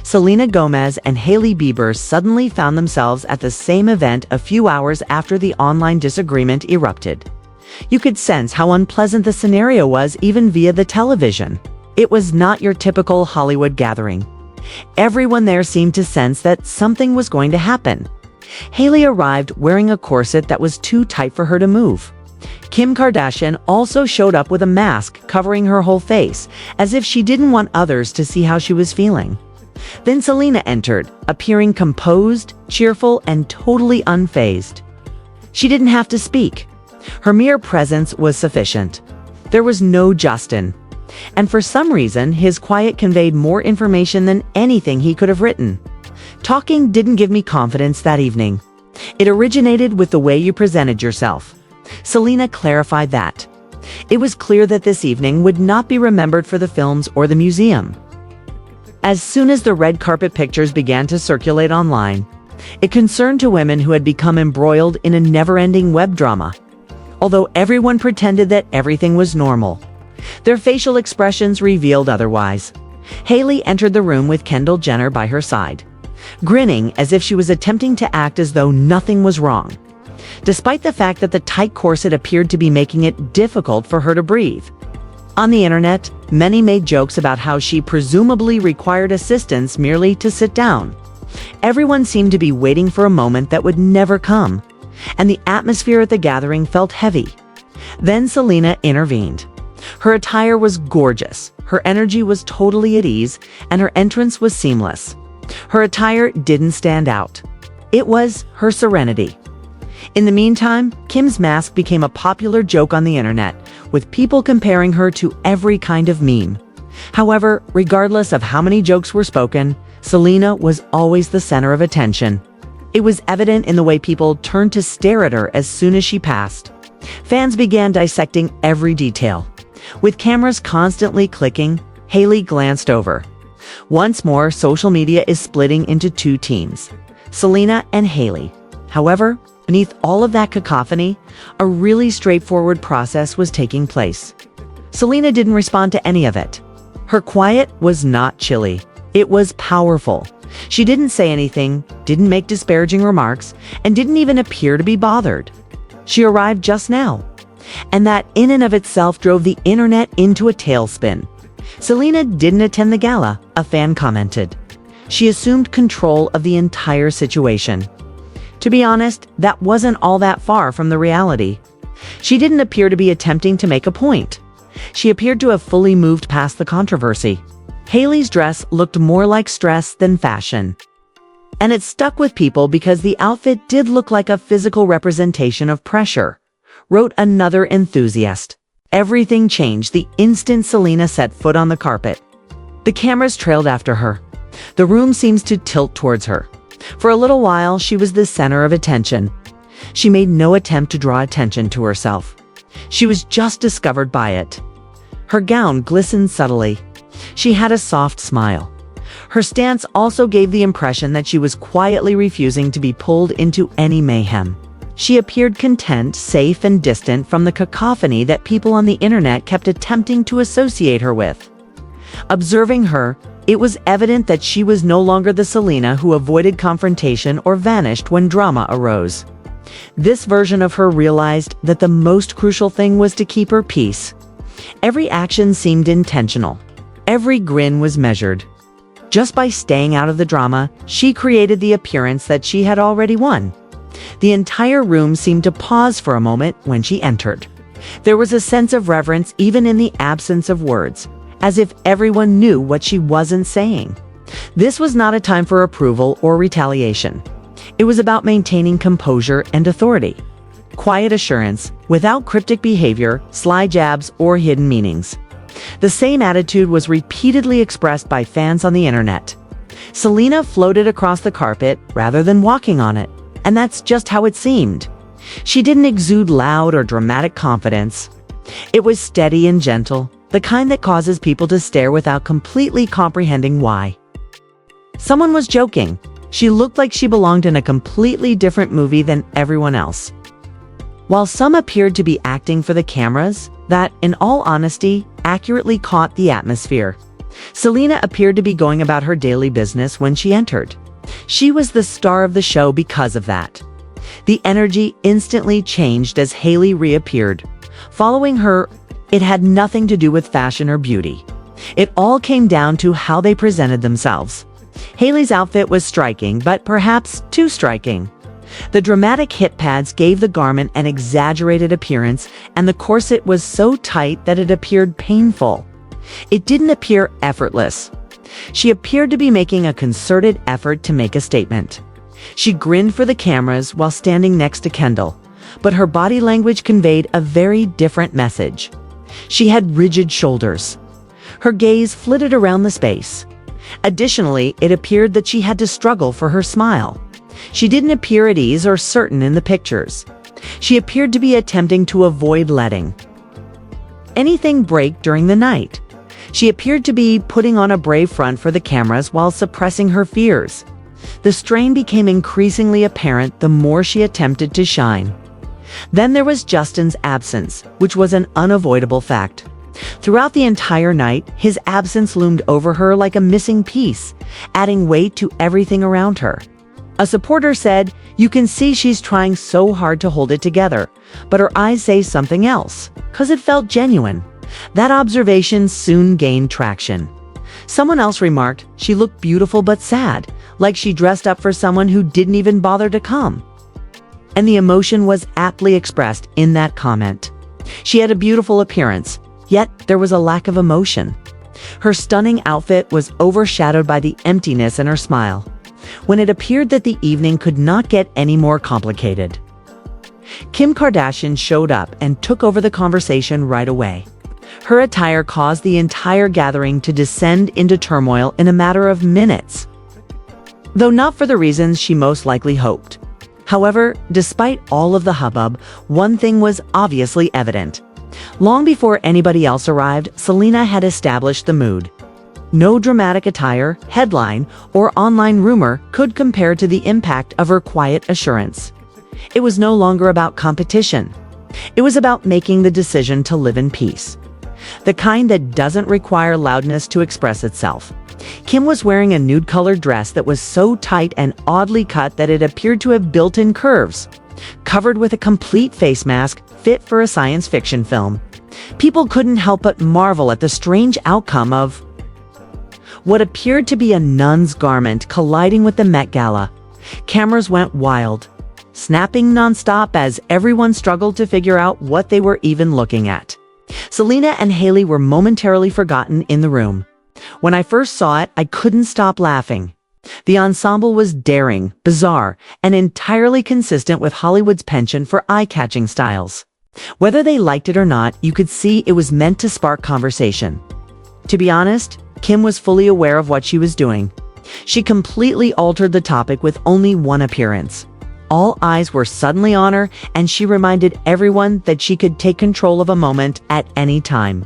Selena Gomez and Hailey Bieber suddenly found themselves at the same event a few hours after the online disagreement erupted. You could sense how unpleasant the scenario was even via the television. It was not your typical Hollywood gathering. Everyone there seemed to sense that something was going to happen. Hailey arrived wearing a corset that was too tight for her to move. Kim Kardashian also showed up with a mask covering her whole face, as if she didn't want others to see how she was feeling. Then Selena entered, appearing composed, cheerful, and totally unfazed. She didn't have to speak. Her mere presence was sufficient. There was no Justin. And for some reason, his quiet conveyed more information than anything he could have written. Talking didn't give me confidence that evening. It originated with the way you presented yourself. Selena clarified that. It was clear that this evening would not be remembered for the films or the museum. As soon as the red carpet pictures began to circulate online, it concerned to women who had become embroiled in a never-ending web drama. Although everyone pretended that everything was normal, their facial expressions revealed otherwise. Hailey entered the room with Kendall Jenner by her side, grinning as if she was attempting to act as though nothing was wrong, despite the fact that the tight corset appeared to be making it difficult for her to breathe. On the internet, many made jokes about how she presumably required assistance merely to sit down. Everyone seemed to be waiting for a moment that would never come, and the atmosphere at the gathering felt heavy. Then Selena intervened. Her attire was gorgeous, her energy was totally at ease, and her entrance was seamless. Her attire didn't stand out. It was her serenity. In the meantime, Kim's mask became a popular joke on the internet, with people comparing her to every kind of meme. However, regardless of how many jokes were spoken, Selena was always the center of attention. It was evident in the way people turned to stare at her as soon as she passed. Fans began dissecting every detail. With cameras constantly clicking, Hailey glanced over. Once more, social media is splitting into two teams, Selena and Hailey. However, beneath all of that cacophony, a really straightforward process was taking place. Selena didn't respond to any of it. Her quiet was not chilly. It was powerful. She didn't say anything, didn't make disparaging remarks, and didn't even appear to be bothered. She arrived just now. And that in and of itself drove the internet into a tailspin. Selena didn't attend the gala, a fan commented. She assumed control of the entire situation. To be honest, that wasn't all that far from the reality. She didn't appear to be attempting to make a point. She appeared to have fully moved past the controversy. Hailey's dress looked more like stress than fashion. And it stuck with people because the outfit did look like a physical representation of pressure, wrote another enthusiast. Everything changed the instant Selena set foot on the carpet. The cameras trailed after her. The room seems to tilt towards her. For a little while, she was the center of attention. She made no attempt to draw attention to herself. She was just discovered by it. Her gown glistened subtly. She had a soft smile. Her stance also gave the impression that she was quietly refusing to be pulled into any mayhem. She appeared content, safe, and distant from the cacophony that people on the internet kept attempting to associate her with. Observing her, it was evident that she was no longer the Selena who avoided confrontation or vanished when drama arose. This version of her realized that the most crucial thing was to keep her peace. Every action seemed intentional. Every grin was measured. Just by staying out of the drama, she created the appearance that she had already won. The entire room seemed to pause for a moment when she entered. There was a sense of reverence even in the absence of words, as if everyone knew what she wasn't saying. This was not a time for approval or retaliation. It was about maintaining composure and authority. Quiet assurance, without cryptic behavior, sly jabs, or hidden meanings. The same attitude was repeatedly expressed by fans on the internet. Selena floated across the carpet rather than walking on it, and that's just how it seemed. She didn't exude loud or dramatic confidence. It was steady and gentle, the kind that causes people to stare without completely comprehending why. Someone was joking. She looked like she belonged in a completely different movie than everyone else. While some appeared to be acting for the cameras, that, in all honesty, accurately caught the atmosphere. Selena appeared to be going about her daily business when she entered. She was the star of the show because of that. The energy instantly changed as Hailey reappeared. Following her, it had nothing to do with fashion or beauty. It all came down to how they presented themselves. Hailey's outfit was striking, but perhaps too striking. The dramatic hip pads gave the garment an exaggerated appearance, and the corset was so tight that it appeared painful. It didn't appear effortless. She appeared to be making a concerted effort to make a statement. She grinned for the cameras while standing next to Kendall, but her body language conveyed a very different message. She had rigid shoulders. Her gaze flitted around the space. Additionally, it appeared that she had to struggle for her smile. She didn't appear at ease or certain in the pictures. She appeared to be attempting to avoid letting anything break during the night. She appeared to be putting on a brave front for the cameras while suppressing her fears. The strain became increasingly apparent the more she attempted to shine. Then there was Justin's absence, which was an unavoidable fact. Throughout the entire night, his absence loomed over her like a missing piece, adding weight to everything around her. A supporter said, "You can see she's trying so hard to hold it together, but her eyes say something else, 'cause it felt genuine." That observation soon gained traction. Someone else remarked, "She looked beautiful but sad, like she dressed up for someone who didn't even bother to come." And the emotion was aptly expressed in that comment. She had a beautiful appearance, yet there was a lack of emotion. Her stunning outfit was overshadowed by the emptiness in her smile, when it appeared that the evening could not get any more complicated. Kim Kardashian showed up and took over the conversation right away. Her attire caused the entire gathering to descend into turmoil in a matter of minutes, though not for the reasons she most likely hoped. However, despite all of the hubbub, one thing was obviously evident. Long before anybody else arrived, Selena had established the mood. No dramatic attire, headline, or online rumor could compare to the impact of her quiet assurance. It was no longer about competition. It was about making the decision to live in peace. The kind that doesn't require loudness to express itself. Kim was wearing a nude-colored dress that was so tight and oddly cut that it appeared to have built-in curves, covered with a complete face mask fit for a science fiction film. People couldn't help but marvel at the strange outcome of what appeared to be a nun's garment colliding with the Met Gala. Cameras went wild, snapping nonstop as everyone struggled to figure out what they were even looking at. Selena and Hailey were momentarily forgotten in the room. When I first saw it, I couldn't stop laughing. The ensemble was daring, bizarre, and entirely consistent with Hollywood's penchant for eye-catching styles. Whether they liked it or not, you could see it was meant to spark conversation. To be honest, Kim was fully aware of what she was doing. She completely altered the topic with only one appearance. All eyes were suddenly on her, and she reminded everyone that she could take control of a moment at any time.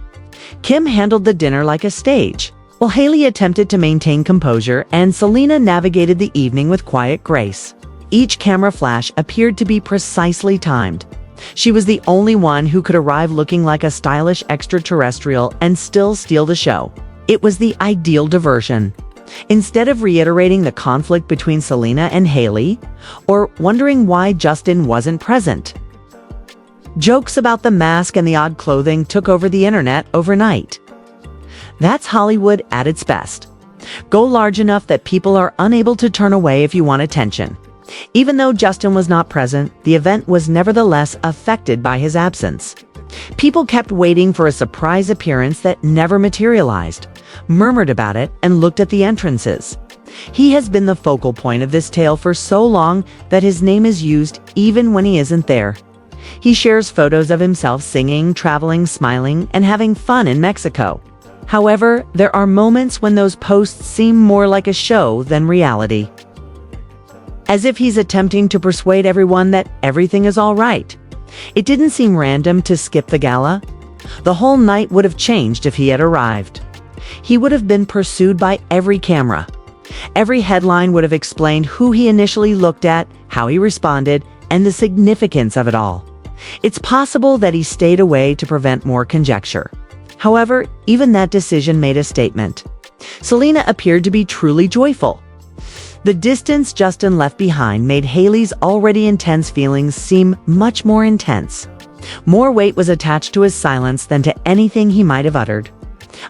Kim handled the dinner like a stage, while Hailey attempted to maintain composure, and Selena navigated the evening with quiet grace. Each camera flash appeared to be precisely timed. She was the only one who could arrive looking like a stylish extraterrestrial and still steal the show. It was the ideal diversion. Instead of reiterating the conflict between Selena and Hailey, or wondering why Justin wasn't present, jokes about the mask and the odd clothing took over the internet overnight. That's Hollywood at its best. Go large enough that people are unable to turn away if you want attention. Even though Justin was not present, the event was nevertheless affected by his absence. People kept waiting for a surprise appearance that never materialized, murmured about it, and looked at the entrances. He has been the focal point of this tale for so long that his name is used even when he isn't there. He shares photos of himself singing, traveling, smiling, and having fun in Mexico. However, there are moments when those posts seem more like a show than reality. As if he's attempting to persuade everyone that everything is all right. It didn't seem random to skip the gala. The whole night would have changed if he had arrived. He would have been pursued by every camera. Every headline would have explained who he initially looked at, how he responded, and the significance of it all. It's possible that he stayed away to prevent more conjecture. However, even that decision made a statement. Selena appeared to be truly joyful. The distance Justin left behind made Hailey's already intense feelings seem much more intense. More weight was attached to his silence than to anything he might have uttered.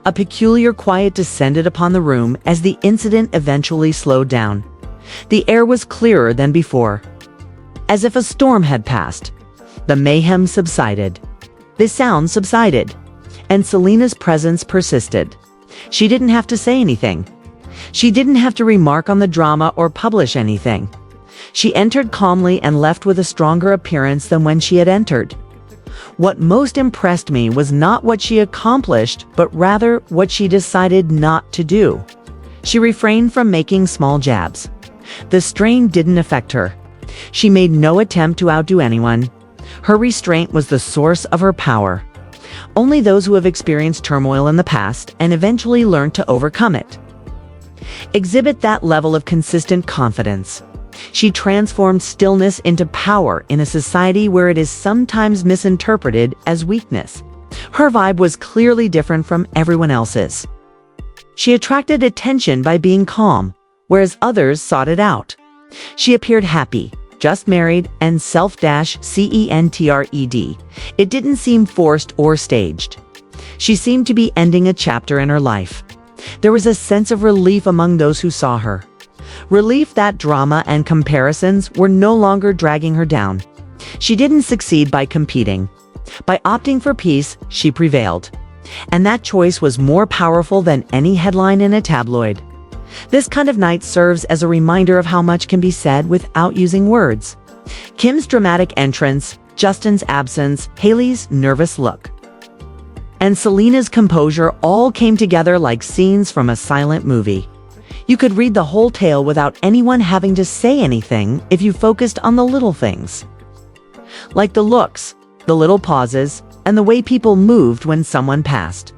A peculiar quiet descended upon the room as the incident eventually slowed down. The air was clearer than before, as if a storm had passed. The mayhem subsided. The sound subsided, and Selena's presence persisted. She didn't have to say anything. She didn't have to remark on the drama or publish anything. She entered calmly and left with a stronger appearance than when she had entered. What most impressed me was not what she accomplished, but rather what she decided not to do. She refrained from making small jabs. The strain didn't affect her. She made no attempt to outdo anyone. Her restraint was the source of her power. Only those who have experienced turmoil in the past and eventually learned to overcome it exhibit that level of consistent confidence. She transformed stillness into power in a society where it is sometimes misinterpreted as weakness. Her vibe was clearly different from everyone else's. She attracted attention by being calm, whereas others sought it out. She appeared happy, just married, and self-centered. It didn't seem forced or staged. She seemed to be ending a chapter in her life. There was a sense of relief among those who saw her. Relief that drama and comparisons were no longer dragging her down. She didn't succeed by competing. By opting for peace, she prevailed. And that choice was more powerful than any headline in a tabloid. This kind of night serves as a reminder of how much can be said without using words. Kim's dramatic entrance, Justin's absence, Hailey's nervous look, and Selena's composure all came together like scenes from a silent movie. You could read the whole tale without anyone having to say anything if you focused on the little things. Like the looks, the little pauses, and the way people moved when someone passed.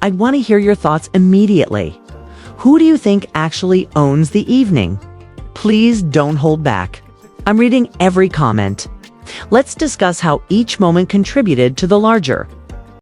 I'd want to hear your thoughts immediately. Who do you think actually owns the evening? Please don't hold back. I'm reading every comment. Let's discuss how each moment contributed to the larger,